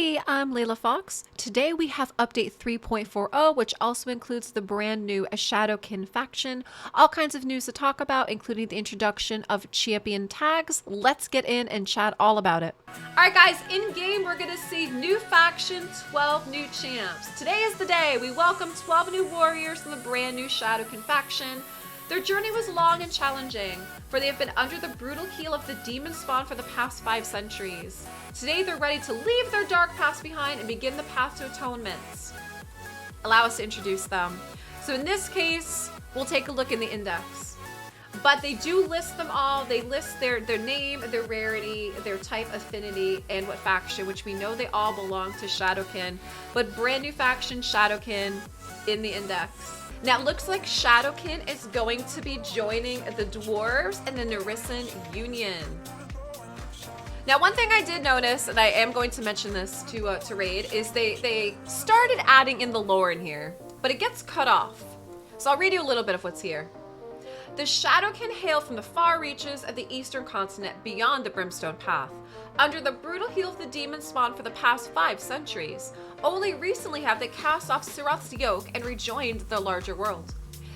Hey, I'm LeilaFox. Today we have update 3.40, which also includes the brand new Shadowkin Faction. All kinds of news to talk about, including the introduction of champion tags. Let's get in and chat all about it. Alright guys, in game we're going to see new faction, 12 new champs. Today is the day we welcome 12 new warriors from the brand new Shadowkin Faction. Their journey was long and challenging, for they have been under the brutal heel of the demon spawn for the past 5 centuries. Today they're ready to leave their dark past behind and begin the path to atonement. Allow us to introduce them. So in this case, we'll take a look in the index. But they do list them all. They list their name, their rarity, their type, affinity, and what faction, which we know they all belong to Shadowkin. But brand new faction, Shadowkin, in the index. Now it looks like Shadowkin is going to be joining the Dwarves and the Narisan Union. Now one thing I did notice, and I am going to mention this to Raid, is they started adding in the lore in here, but it gets cut off. So I'll read you a little bit of what's here. The Shadowkin hail from the far reaches of the eastern continent beyond the Brimstone Path, under the brutal heel of the demon spawn for the past 5 centuries. Only recently have they cast off Siroth's yoke and rejoined the larger world.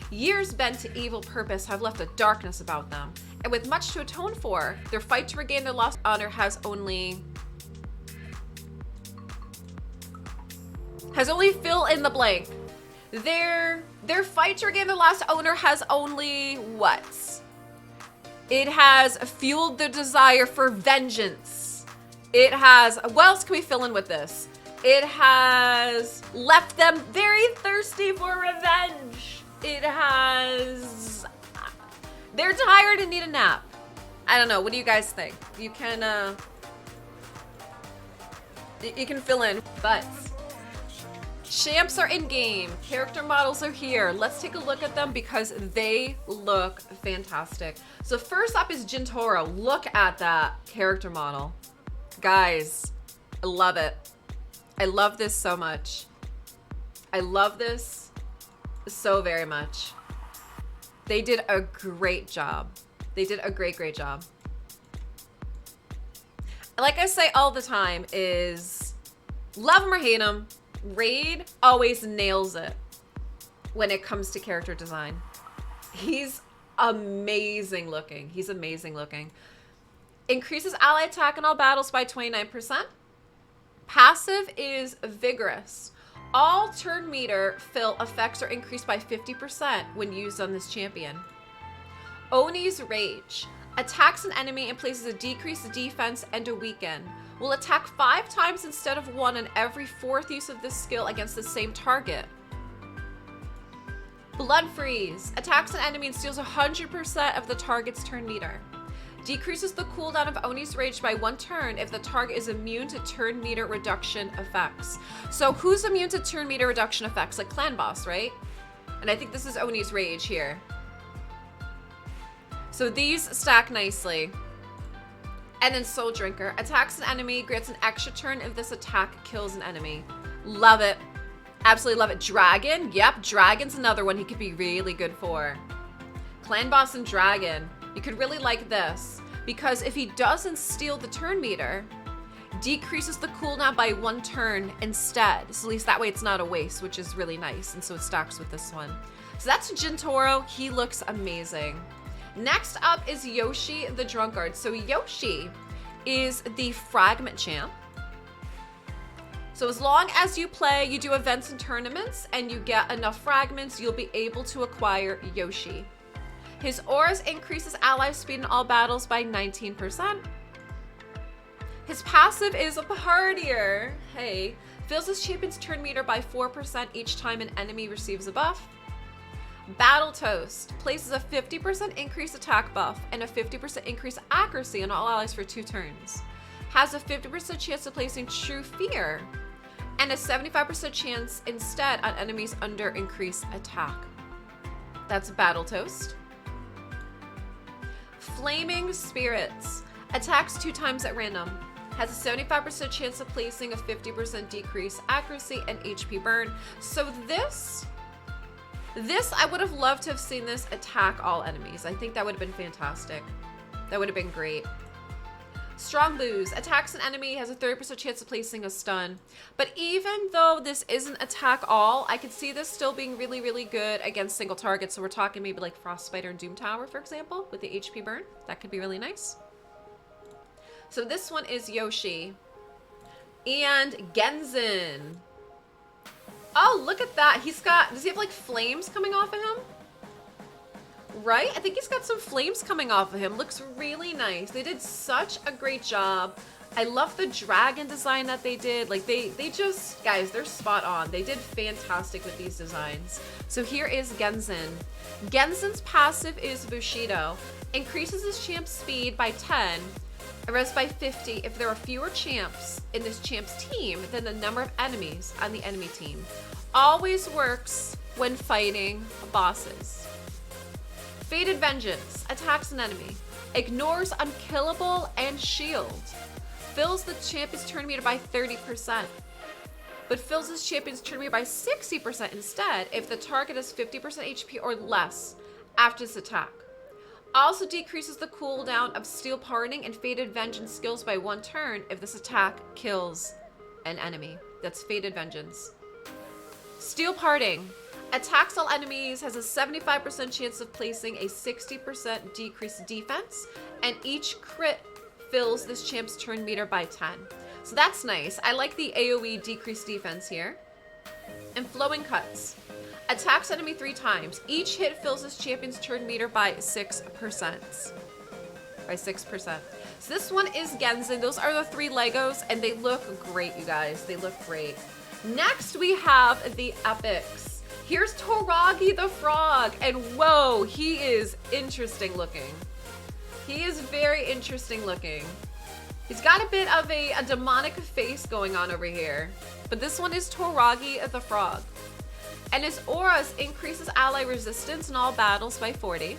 Years bent to evil purpose have left a darkness about them, and with much to atone for, their fight to regain their lost honor has only fill in the blank. Their fight to regain their lost honor has only what? It has fueled their desire for vengeance. It has, what else can we fill in with this? It has left them very thirsty for revenge. It has, they're tired and need a nap. I don't know, what do you guys think? You can fill in, but champs are in game, character models are here. Let's take a look at them because they look fantastic. So first up is Jintoro. Look at that character model. Guys, I love it. I love this so much. I love this so very much. They did a great job. They did a great job. Like I say all the time is love him or hate him, Raid always nails it when it comes to character design. He's amazing looking. He's amazing looking. Increases ally attack in all battles by 29%. Passive is vigorous. All turn meter fill effects are increased by 50% when used on this champion. Oni's Rage. Attacks an enemy and places a decreased defense and a weaken. Will attack 5 times instead of 1 on every 4th use of this skill against the same target. Blood Freeze. Attacks an enemy and steals 100% of the target's turn meter. Decreases the cooldown of Oni's Rage by 1 turn if the target is immune to turn meter reduction effects. So who's immune to turn meter reduction effects? Like Clan Boss, right? And I think this is Oni's Rage here. So these stack nicely. And then Soul Drinker. Attacks an enemy, grants an extra turn if this attack kills an enemy. Love it. Absolutely love it. Dragon. Yep, Dragon's another one he could be really good for. Clan Boss and Dragon. You could really like this, because if he doesn't steal the turn meter, decreases the cooldown by 1 turn instead. So at least that way it's not a waste, which is really nice. And so it stacks with this one. So that's Jintoro. He looks amazing. Next up is Yoshi the Drunkard. So Yoshi is the fragment champ. So as long as you play, you do events and tournaments, and you get enough fragments, you'll be able to acquire Yoshi. His auras increases ally speed in all battles by 19%. His passive is a partier. Hey, fills his champion's turn meter by 4% each time an enemy receives a buff. Battle Toast places a 50% increased attack buff and a 50% increased accuracy on all allies for 2 turns. Has a 50% chance of placing True Fear and a 75% chance instead on enemies under increased attack. That's Battle Toast. Flaming Spirits attacks 2 times at random. Has a 75% chance of placing a 50% decreased accuracy and HP burn. So this I would have loved to have seen this attack all enemies. I think that would have been fantastic. That would have been great. Strong boost. Attacks an enemy, has a 30% chance of placing a stun. But even though this isn't attack all, I could see this still being really, really good against single targets. So we're talking maybe like Frostbiter and Doom Tower, for example, with the HP burn. That could be really nice. So this one is Yoshi. And Genzen. Oh, look at that. He's got, does he have like flames coming off of him? Right? I think he's got some flames coming off of him. Looks really nice. They did such a great job. I love the dragon design that they did. Like they just, guys, they're spot on. They did fantastic with these designs. So here is Genzen. Genzen's passive is Bushido. Increases his champ's speed by 10, res by 50 if there are fewer champs in this champ's team than the number of enemies on the enemy team. Always works when fighting bosses. Fated Vengeance. Attacks an enemy. Ignores unkillable and shield. Fills the champion's turn meter by 30%. But fills his champion's turn meter by 60% instead if the target has 50% HP or less after this attack. Also decreases the cooldown of Steel Parting and Fated Vengeance skills by 1 turn if this attack kills an enemy. That's Fated Vengeance. Steel Parting. Attacks all enemies, has a 75% chance of placing a 60% decreased defense, and each crit fills this champ's turn meter by 10. So that's nice. I like the AoE decreased defense here. And Flowing Cuts. Attacks enemy 3 times. Each hit fills this champion's turn meter by 6%. By 6%. So this one is Genzen. Those are the 3 Legos, and they look great, you guys. They look great. Next, we have the epics. Here's Toragi the Frog, and whoa, he is interesting looking. He is very interesting looking. He's got a bit of a demonic face going on over here, but this one is Toragi the Frog. And his auras increases ally resistance in all battles by 40.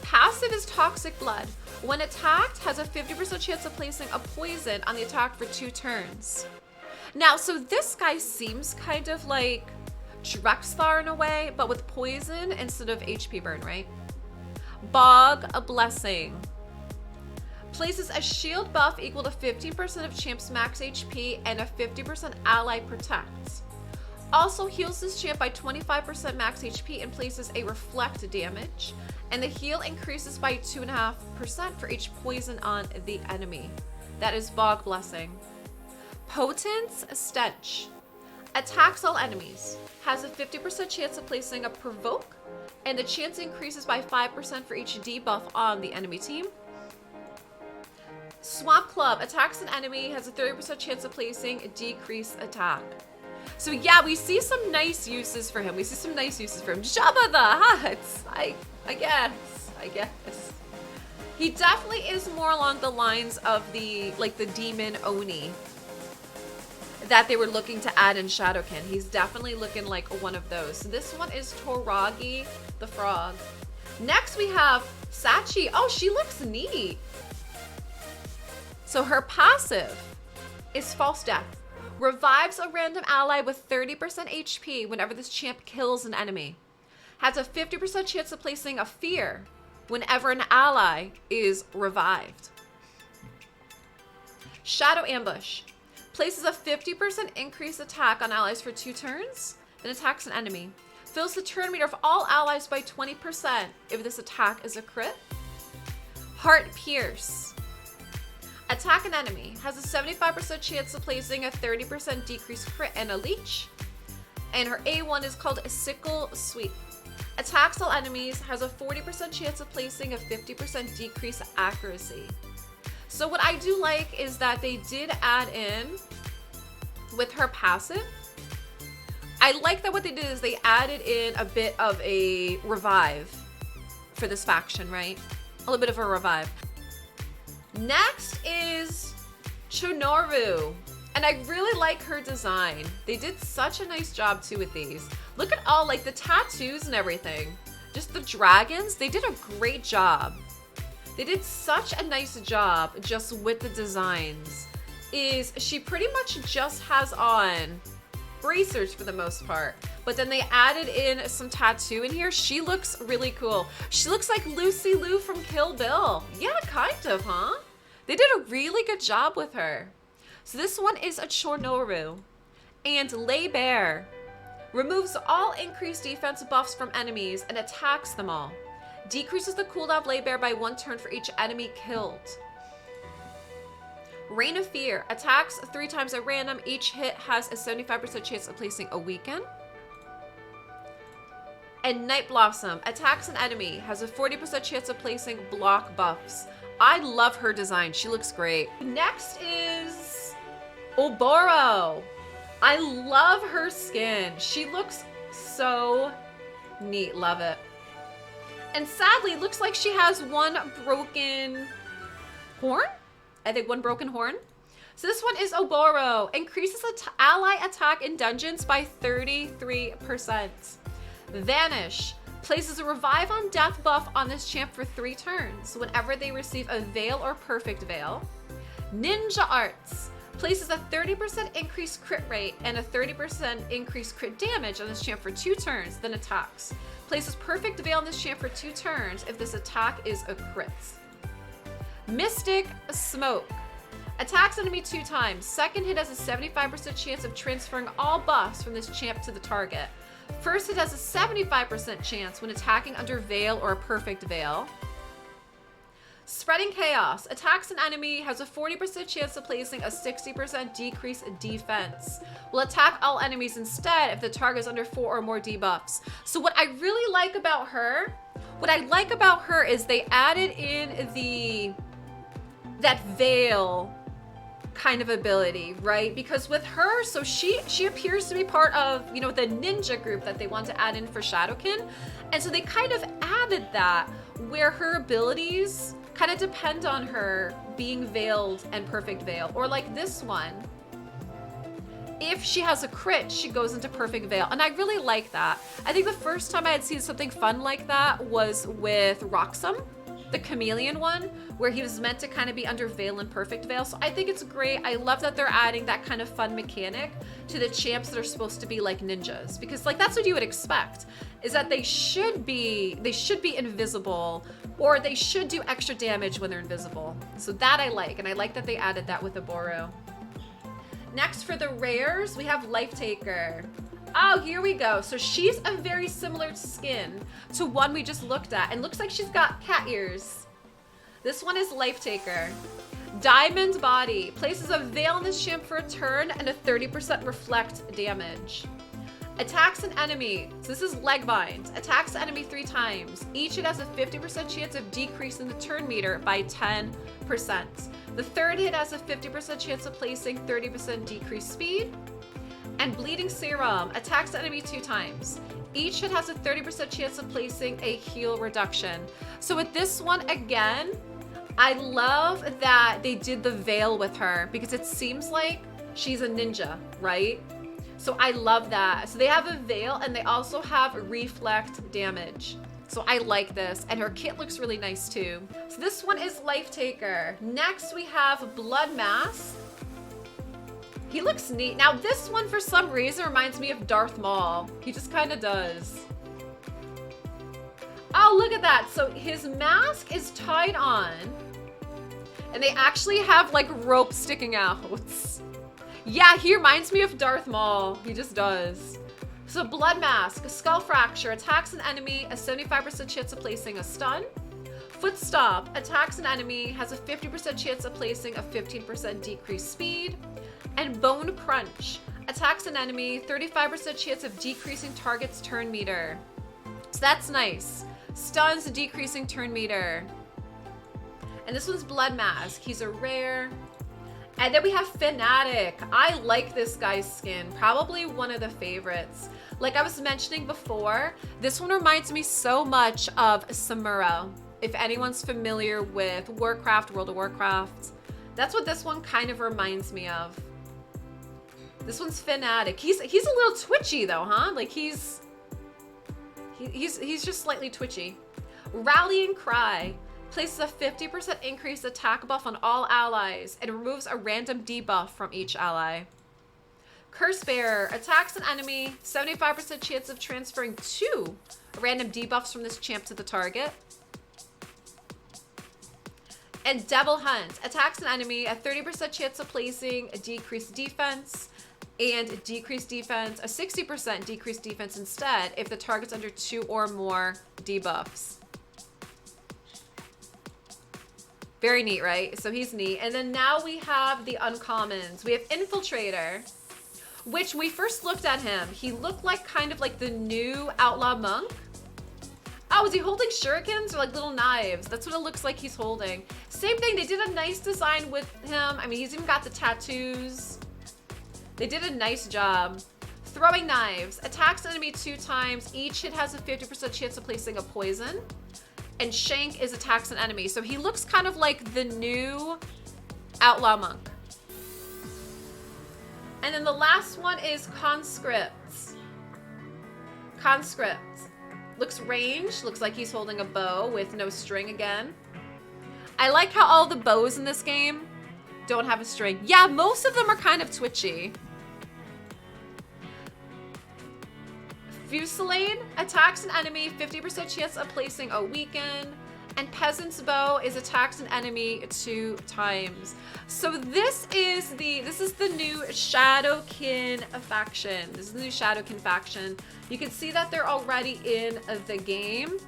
Passive is Toxic Blood. When attacked, has a 50% chance of placing a poison on the attack for 2 turns. Now, so this guy seems kind of like Drexlar in a way, but with poison instead of HP burn, right? Bog a Blessing. Places a shield buff equal to 15% of champ's max HP and a 50% ally protect. Also heals this champ by 25% max HP and places a reflect damage. And the heal increases by 2.5% for each poison on the enemy. That is Bog Blessing. Potence Stench. Attacks all enemies. Has a 50% chance of placing a provoke, and the chance increases by 5% for each debuff on the enemy team. Swamp Club. Attacks an enemy, has a 30% chance of placing a decreased attack. So yeah, we see some nice uses for him. Jabba the Hutt. I guess. He definitely is more along the lines of the demon Oni that they were looking to add in Shadowkin. He's definitely looking like one of those. So this one is Toragi the Frog. Next we have Sachi. Oh, she looks neat. So her passive is False Death. Revives a random ally with 30% HP whenever this champ kills an enemy. Has a 50% chance of placing a fear whenever an ally is revived. Shadow Ambush. Places a 50% increased attack on allies for 2 turns, then attacks an enemy. Fills the turn meter of all allies by 20% if this attack is a crit. Heart Pierce. Attack an enemy. Has a 75% chance of placing a 30% decreased crit and a leech. And her A1 is called a Sickle Sweep. Attacks all enemies. Has a 40% chance of placing a 50% decreased accuracy. So what I do like is that they did add in with her passive. I like that what they did is they added in a bit of a revive for this faction, right? A little bit of a revive. Next is Chonoru. And I really like her design. They did such a nice job too with these. Look at all like the tattoos and everything. Just the dragons, they did a great job. They did such a nice job just with the designs. She pretty much just has on bracers for the most part, but then they added in some tattoo in here. She looks really cool. She looks like Lucy Liu from Kill Bill. Yeah, kind of, huh? They did a really good job with her. So this one is a Chornoru. And Lay Bear removes all increased defense buffs from enemies and attacks them all. Decreases the cooldown of Lay Bear by 1 turn for each enemy killed. Reign of Fear attacks 3 times at random. Each hit has a 75% chance of placing a weaken. And Night Blossom attacks an enemy, has a 40% chance of placing block buffs. I love her design. She looks great. Next is Oboro. I love her skin. She looks so neat. Love it. And sadly, it looks like she has 1 broken horn. I think 1 broken horn. So this one is Oboro. Increases ally attack in dungeons by 33%. Vanish. Places a Revive on Death buff on this champ for 3 turns whenever they receive a Veil or Perfect Veil. Ninja Arts. Places a 30% increased crit rate and a 30% increased crit damage on this champ for 2 turns, then attacks. Places Perfect Veil on this champ for 2 turns if this attack is a crit. Mystic Smoke. Attacks enemy 2 times. Second hit has a 75% chance of transferring all buffs from this champ to the target. First hit has a 75% chance when attacking under Veil or a Perfect Veil. Spreading Chaos. Attacks an enemy, has a 40% chance of placing a 60% decrease in defense. Will attack all enemies instead if the target is under 4 or more debuffs. So what I really like about her, is they added in that Veil kind of ability, right? Because with her, so she appears to be part of, you know, the ninja group that they want to add in for Shadowkin. And so they kind of added that where her abilities kind of depend on her being veiled and perfect veil. Or like this one, if she has a crit, she goes into perfect veil. And I really like that. I think the first time I had seen something fun like that was with Roxum, the chameleon one, where he was meant to kind of be under veil and perfect veil. So I think it's great. I love that they're adding that kind of fun mechanic to the champs that are supposed to be like ninjas, because like that's what you would expect, is that they should be invisible, or they should do extra damage when they're invisible. So that I like, and I like that they added that with Oboro. Next for the rares, we have Life Taker. Oh, here we go. So she's a very similar skin to one we just looked at, and looks like she's got cat ears. This one is Life Taker. Diamond Body. Places a veil on this champ for a turn and a 30% reflect damage. Attacks an enemy. So this is Leg Bind. Attacks the enemy 3 times. Each it has a 50% chance of decreasing the turn meter by 10%. The third hit has a 50% chance of placing 30% decreased speed. And Bleeding Serum. Attacks the enemy 2 times. Each hit has a 30% chance of placing a heal reduction. So with this one, again, I love that they did the veil with her, because it seems like she's a ninja, right? So I love that. So they have a veil, and they also have reflect damage. So I like this, and her kit looks really nice too. So this one is Life Taker. Next we have Blood Mask. He looks neat. Now this one for some reason reminds me of Darth Maul. He just kind of does. Oh, look at that. So his mask is tied on, and they actually have like rope sticking out. Yeah, he reminds me of Darth Maul. He just does. So Blood Mask, Skull Fracture, attacks an enemy, a 75% chance of placing a stun. Foot Stomp, attacks an enemy, has a 50% chance of placing a 15% decreased speed. And Bone Crunch, attacks an enemy, 35% chance of decreasing target's turn meter. So that's nice. Stuns, decreasing turn meter. And this one's Blood Mask. He's a rare. And then we have Fanatic. I like this guy's skin. Probably one of the favorites. Like I was mentioning before, this one reminds me so much of Samuro. If anyone's familiar with Warcraft, World of Warcraft, that's what this one kind of reminds me of. This one's Fanatic. He's a little twitchy though, huh? Like he's just slightly twitchy. Rallying Cry. Places a 50% increased attack buff on all allies and removes a random debuff from each ally. Curse Bearer. Attacks an enemy, 75% chance of transferring 2 random debuffs from this champ to the target. And Devil Hunt attacks an enemy, a 30% chance of placing a decreased defense, and decreased defense, a 60% decreased defense instead if the target's under 2 or more debuffs. Very neat, right? So he's neat. And then now we have the uncommons. We have Infiltrator, which we first looked at him. He looked like kind of like the new Outlaw Monk. Oh, is he holding shurikens or like little knives? That's what it looks like he's holding. Same thing, they did a nice design with him. I mean, he's even got the tattoos. They did a nice job. Throwing knives. Attacks an enemy 2 times. Each hit has a 50% chance of placing a poison. And Shank is attacks an enemy. So he looks kind of like the new Outlaw Monk. And then the last one is Conscripts. Conscripts. Looks ranged. Looks like he's holding a bow with no string again. I like how all the bows in this game don't have a string. Yeah, most of them are kind of twitchy. Fusillade attacks an enemy, 50% chance of placing a weaken. And Peasant's Bow is attacks an enemy 2 times. So this is the new Shadowkin faction. This is the new Shadowkin faction. You can see that they're already in the game.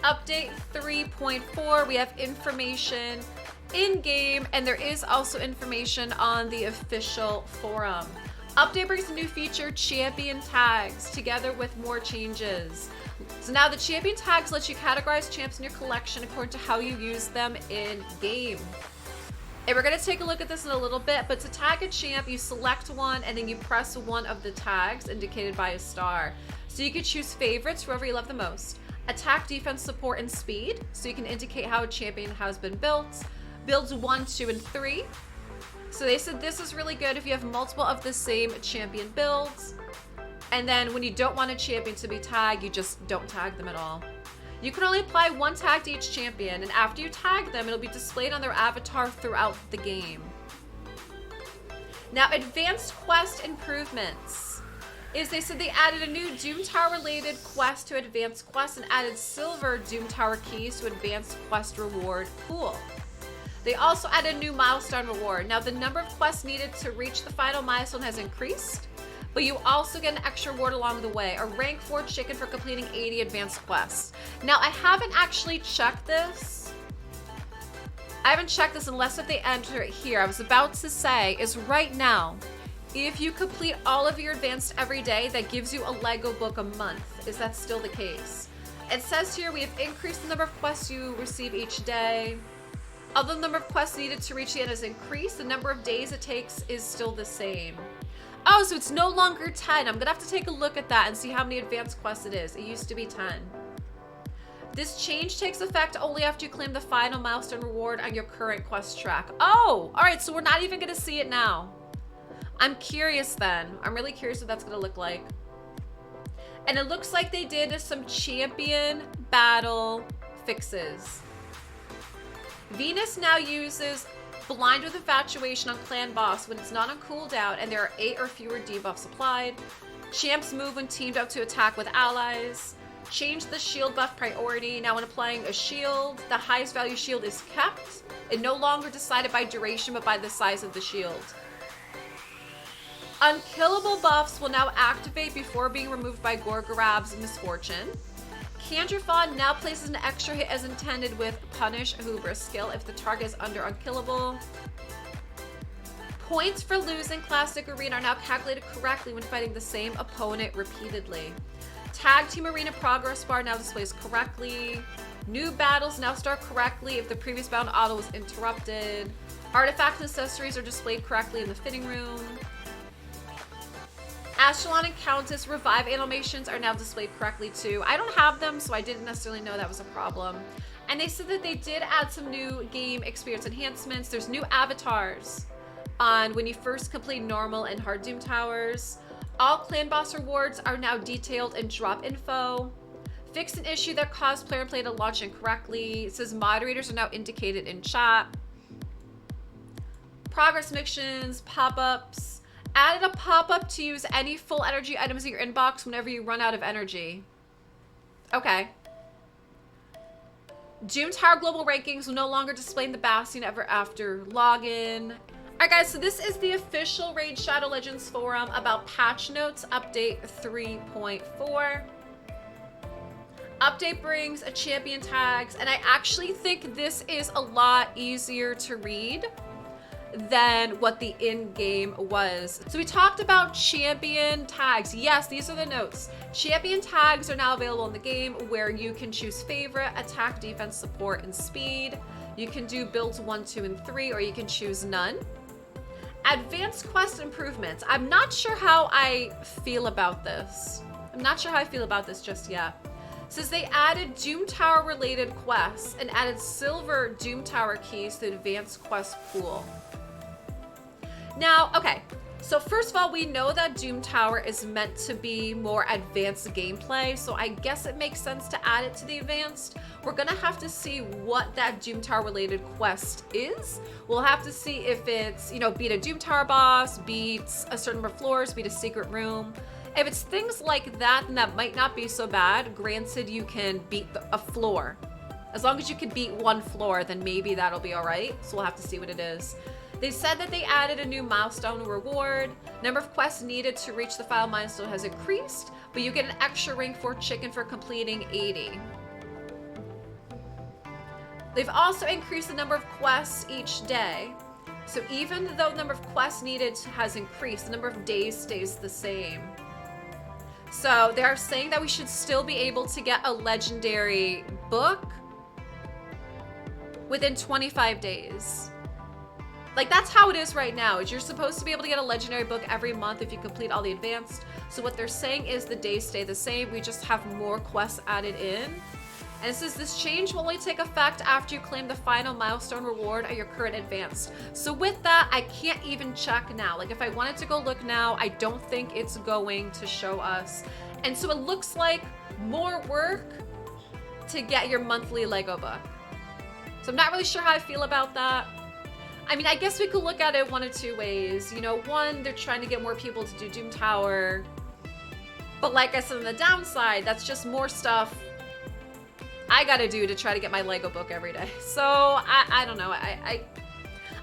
Update 3.4, we have information in game, and there is also information on the official forum. Update brings a new feature, champion tags, together with more changes. So now the champion tags let you categorize champs in your collection according to how you use them in game. And we're gonna take a look at this in a little bit, but to tag a champ, you select one and then you press one of the tags indicated by a star. So you could choose favorites, whoever you love the most. Attack, defense, support, and speed. So you can indicate how a champion has been built. Builds 1, 2, and 3. So they said this is really good if you have multiple of the same champion builds. And then when you don't want a champion to be tagged, you just don't tag them at all. You can only apply 1 tag to each champion, and after you tag them, it'll be displayed on their avatar throughout the game. Now, advanced quest improvements is they said they added a new Doom Tower related quest to advanced quest and added silver Doom Tower keys to advanced quest reward pool. They also added a new milestone reward. Now, the number of quests needed to reach the final milestone has increased, but you also get an extra reward along the way, a rank 4 chicken for completing 80 advanced quests. Now, I haven't actually checked this. I haven't checked this unless if they enter it here. I was about to say is right now, if you complete all of your advanced every day, that gives you a Lego book a month. Is that still the case? It says here we have increased the number of quests you receive each day. Although the number of quests needed to reach the end has increased, the number of days it takes is still the same. Oh, so it's no longer 10. I'm gonna have to take a look at that and see how many advanced quests it is. It used to be 10. This change takes effect only after you claim the final milestone reward on your current quest track. Oh, all right, so we're not even gonna see it now. I'm curious then. I'm really curious what that's gonna look like. And it looks like they did some champion battle fixes. Venus now uses Blind with Infatuation on Clan Boss when it's not on cooldown and there are 8 or fewer debuffs applied. Champs move when teamed up to attack with allies. Change the shield buff priority. Now when applying a shield, the highest value shield is kept. It no longer decided by duration but by the size of the shield. Unkillable buffs will now activate before being removed by Gorgorab's Misfortune. Candrafon now places an extra hit as intended with Punish Hubris skill if the target is under unkillable. Points for losing Classic Arena are now calculated correctly when fighting the same opponent repeatedly. Tag Team Arena progress bar now displays correctly. New battles now start correctly if the previous bound auto was interrupted. Artifacts and accessories are displayed correctly in the fitting room. Ashelon and Countess revive animations are now displayed correctly too. I don't have them, so I didn't necessarily know that was a problem. And they said that they did add some new game experience enhancements. There's new avatars on when you first complete normal and hard Doom Towers. All clan boss rewards are now detailed in drop info. Fixed an issue that caused player play to launch incorrectly. It says moderators are now indicated in chat. Progress missions, pop-ups. Added a pop-up to use any full energy items in your inbox whenever you run out of energy. Okay. Doom Tower Global Rankings will no longer display in the Bastion ever after login. Alright guys, so this is the official Raid Shadow Legends forum about patch notes update 3.4. Update brings a champion tags, and I actually think this is a lot easier to read than what the in-game was. So we talked about champion tags. Yes, these are the notes. Champion tags are now available in the game where you can choose favorite, attack, defense, support, and speed. You can do builds 1, 2, and 3, or you can choose none. Advanced quest improvements. I'm not sure how I feel about this. I'm not sure how I feel about this just yet. Says they added Doom Tower related quests and added silver Doom Tower keys to the advanced quest pool. Now, okay, so first of all, we know that Doom Tower is meant to be more advanced gameplay, so I guess it makes sense to add it to the advanced. We're gonna have to see what that Doom Tower related quest is. We'll have to see if it's, you know, beat a Doom Tower boss, beat a certain number of floors, beat a secret room. If it's things like that, then that might not be so bad. Granted, you can beat a floor. As long as you can beat one floor, then maybe that'll be all right. So we'll have to see what it is. They said that they added a new milestone reward. Number of quests needed to reach the final milestone has increased, but you get an extra ring for chicken for completing 80. They've also increased the number of quests each day. So even though the number of quests needed has increased, the number of days stays the same. So they're saying that we should still be able to get a legendary book within 25 days. Like, that's how it is right now. Is you're supposed to be able to get a legendary book every month if you complete all the advanced. So what they're saying is the days stay the same. We just have more quests added in. And it says this change will only take effect after you claim the final milestone reward at your current advanced. So with that, I can't even check now. Like, if I wanted to go look now, I don't think it's going to show us. And so it looks like more work to get your monthly Lego book. So I'm not really sure how I feel about that. I mean, I guess we could look at it one of two ways. You know, one, they're trying to get more people to do Doom Tower. But like I said, on the downside, that's just more stuff I gotta do to try to get my Lego book every day. So I don't know.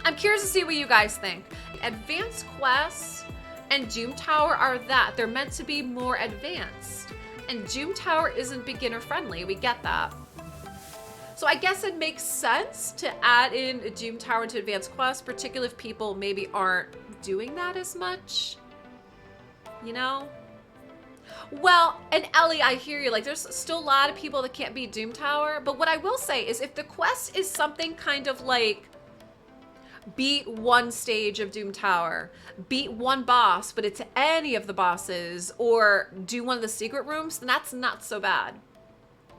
I'm curious to see what you guys think. Advanced quests and Doom Tower are that. They're meant to be more advanced. And Doom Tower isn't beginner friendly. We get that. So I guess it makes sense to add in a Doom Tower into advanced quests, particularly if people maybe aren't doing that as much. You know? Well, and Ellie, I hear you. Like, there's still a lot of people that can't beat Doom Tower. But what I will say is if the quest is something kind of like beat one stage of Doom Tower, beat one boss, but it's any of the bosses, or do one of the secret rooms, then that's not so bad.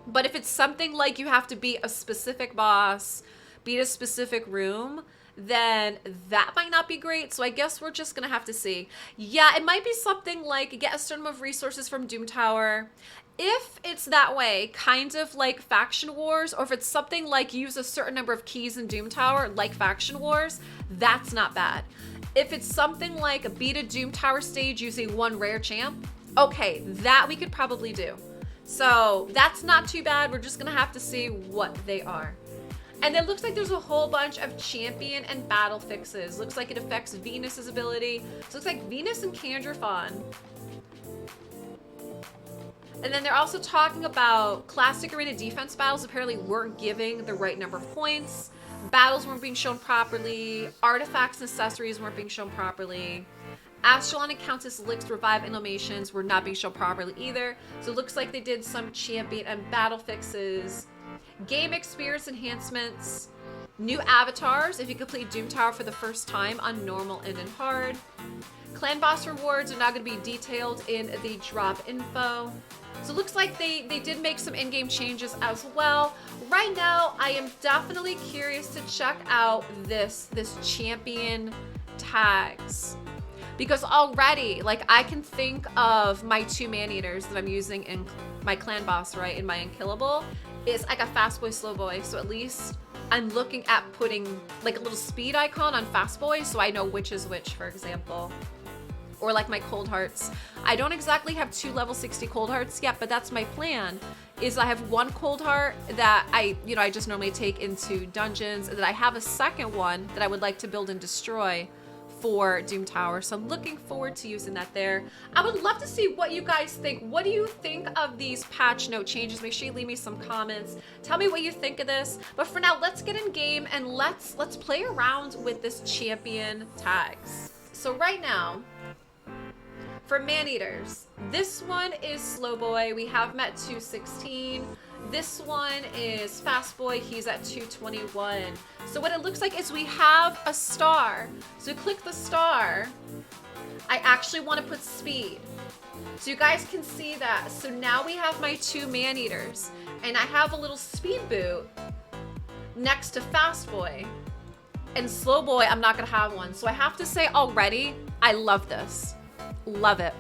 But if it's something like you have to beat a specific boss, beat a specific room, then that might not be great. So I guess we're just gonna have to see. Yeah, it might be something like get a certain amount of resources from Doom Tower. If it's that way, kind of like Faction Wars, or if it's something like use a certain number of keys in Doom Tower, like Faction Wars, that's not bad. If it's something like beat a Doom Tower stage using one rare champ, okay, that we could probably do. So that's not too bad. We're just gonna have to see what they are. And it looks like there's a whole bunch of champion and battle fixes. Looks like it affects Venus's ability. So it looks like Venus and Kandra Fawn. And then they're also talking about classic arena defense battles apparently weren't giving the right number of points. Battles weren't being shown properly. Artifacts and accessories weren't being shown properly. Astralon and Countess Lick's revive animations were not being shown properly either. So it looks like they did some champion and battle fixes. Game experience enhancements. New avatars if you complete Doom Tower for the first time on normal and in hard. Clan boss rewards are now going to be detailed in the drop info. So it looks like they did make some in-game changes as well. Right now, I am definitely curious to check out this champion tags. Because already, like, I can think of my 2 man-eaters that I'm using in my clan boss, right, in my unkillable. It's like a fast boy, slow boy. So at least I'm looking at putting like a little speed icon on fast boy so I know which is which, for example. Or like my cold hearts. I don't exactly have 2 level 60 cold hearts yet, but that's my plan, is I have one cold heart that I just normally take into dungeons, and then I have a second one that I would like to build and destroy for Doom Tower. So I'm looking forward to using that there. I would love to see what you guys think. What do you think of these patch note changes? Make sure you leave me some comments. Tell me what you think of this. But for now, let's get in game and let's play around with this champion tags. So right now, for man-eaters, this one is Slow Boy. We have him at 216. This one is Fast Boy. He's at 221. So what it looks like is we have a star. So click the star. I actually want to put speed, so you guys can see that. So now we have my 2 man-eaters, and I have a little speed boot next to Fast Boy. And Slow Boy, I'm not gonna have one. So I have to say already, I love this. Love it.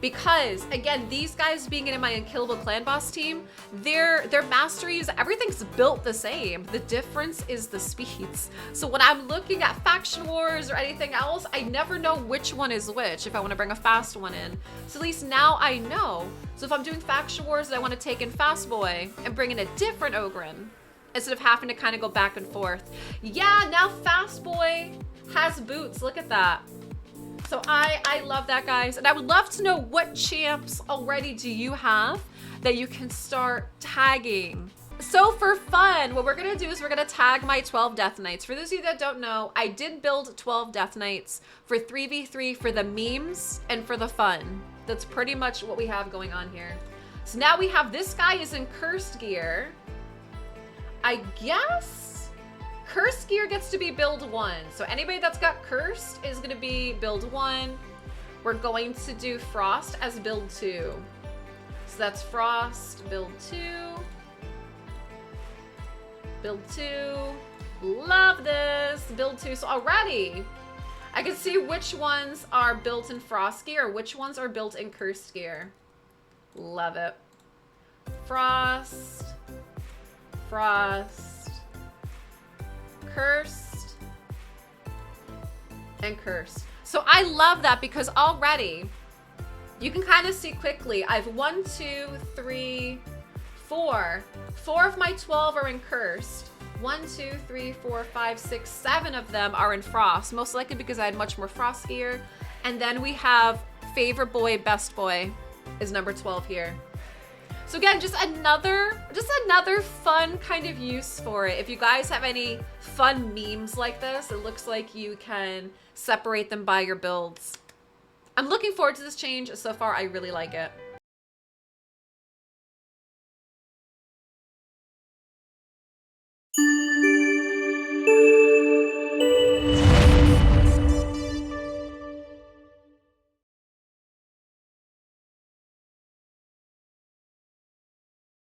Because again, these guys being in my unkillable clan boss team, their masteries, everything's built the same. The difference is the speeds. So when I'm looking at faction wars or anything else, I never know which one is which if I want to bring a fast one in. So at least now I know. So if I'm doing faction wars and I want to take in Fast Boy and bring in a different Ogren, instead of having to kind of go back and forth. Yeah, now Fast Boy has boots. Look at that. So I love that, guys. And I would love to know what champs already do you have that you can start tagging. So for fun, what we're gonna do is we're gonna tag my 12 Death Knights. For those of you that don't know, I did build 12 Death Knights for 3v3 for the memes and for the fun. That's pretty much what we have going on here. So now we have, this guy is in cursed gear. I guess cursed gear gets to be build 1. So anybody that's got cursed is gonna be build 1. We're going to do Frost as build 2. So that's Frost, build 2. Build 2. Love this. Build 2. So already I can see which ones are built in Frost gear or which ones are built in cursed gear. Love it. Frost. Frost. Cursed and cursed. So I love that because already you can kind of see quickly. I have 1, 2, 3, 4. 4 of my 12 are in cursed. 1, 2, 3, 4, 5, 6, 7 of them are in Frost. Most likely because I had much more Frost gear. And then we have Favorite Boy, Best Boy is number 12 here. So again, just another fun kind of use for it. If you guys have any fun memes like this, it looks like you can separate them by your builds. I'm looking forward to this change. So far, I really like it.